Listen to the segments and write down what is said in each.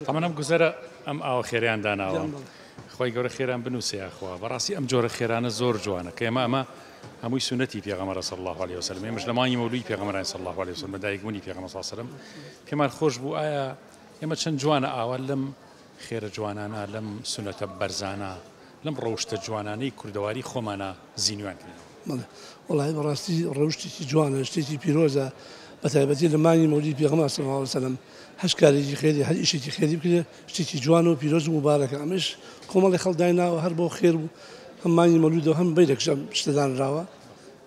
طبعا ئەم گوزەرە ئەم ئاوە خێریان داناوە خۆی گەورە خێران بنووسێ یاخوا بەڕاستی ئەم جۆرە خێرانە زۆر جوانە کە ئەمە هەمووی سنەتی پێغەمبەر صلی الله عليه وسلم ئێمەش لە مانگی مەولوی پێغەمبەر صلی الله عليه وسلم دایکبوونی پێغەمبەر صلی الله عليه وسلم پێمان خۆش بوو ئایا ئێمە چەند جوانە ئاوا لەم خێرە جوانانە لەم سنەتە بەرزانە لەم ڕەوشتە جوانانەی کوردەواری خۆمانە زیینوان کردین. وڵای بەڕاستی ڕەوشتێکی جوانە شتێکی پیرۆزە بەتایبەتی لە مانگی مەولوی پێغەمبەر صلی الله عليه وسلم هەش کارێکی خێری هەر ئیشێکی خێری بکرێ شتێکی جوان و پیرۆز و مبارەکە ئەمەش کۆمەڵی خەڵک دایناوە هەر بۆ خێر بوو هەم مانگی مەولودەوە هەم بەیرێکش شتەدانراوە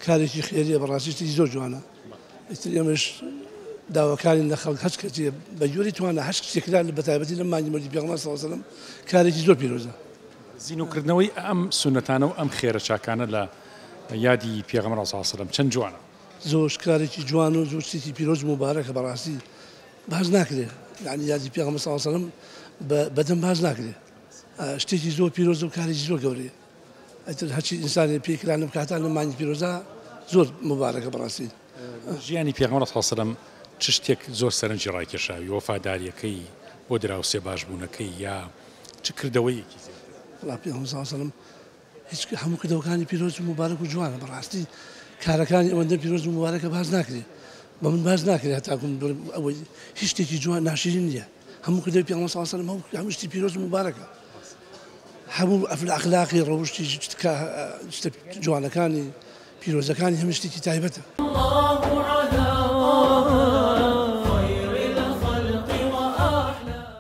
کارێکی خێریە بەڕاستی شتێکی زۆر جوانە ئێستر ئێمەش داواکارین لە خەڵک هەچ کەسێ بە جۆری توانە هەش کتێکرا لە بەتایبەتی لە مانگی مەولوی پێغەمبەر صلی الله عليه وسلم کارێکی زۆر پیرۆزە. زیینوکردنەوەی ئەم سونەتانە و ئەم خێرە چاکانە لە یادی پێغەمبەر صلی الله عليه وسلم چەند جوانە. زۆر کارێکی جوان و زۆر شتێکی پیرۆز و مبارەکە بەڕاستی باز ناکرێ یعنی یادی پێغەمبەر صلی الله عليه وسلم بەدەم باز ناکرێ شتێکی زۆر پیرۆز و کارێکی زۆر گەورەیە ئەتر هەرچی ئینسانی پێکران لەم کاتان لە مانگی پیرۆزە زۆر مبارەکە بەڕاستی. ژیانی پێغەمبەر صلی الله عليه وسلم چ شتێک زۆر سەرنجی ڕاکێشاوی وەفاداریەکەی بۆ دراوسێ باشبوونەکەی یا چ کردەوەیەکی وڵا پێغەمبەر صلی الله عليه وسلم هیچ هەموو کردەوەکانی پیرۆز و مبارەک و جوانە بەڕاستی کارەکانی ئەوەندە پیرۆز و مبارەکە باز ناکرێ بە من باز ناکرێت هەتاکوم ئەوەی هیچ شتێکی جوان ناشرین نییە هەموو کردەوەی پێغەمبەر صلی الله عليه وسلم هەموو شتی پیرۆز و مبارەکە هەموو ئەخلاقی ڕەوشتی جوانەکانی پیرۆزەکانی هەموو شتێکی تایبەتە.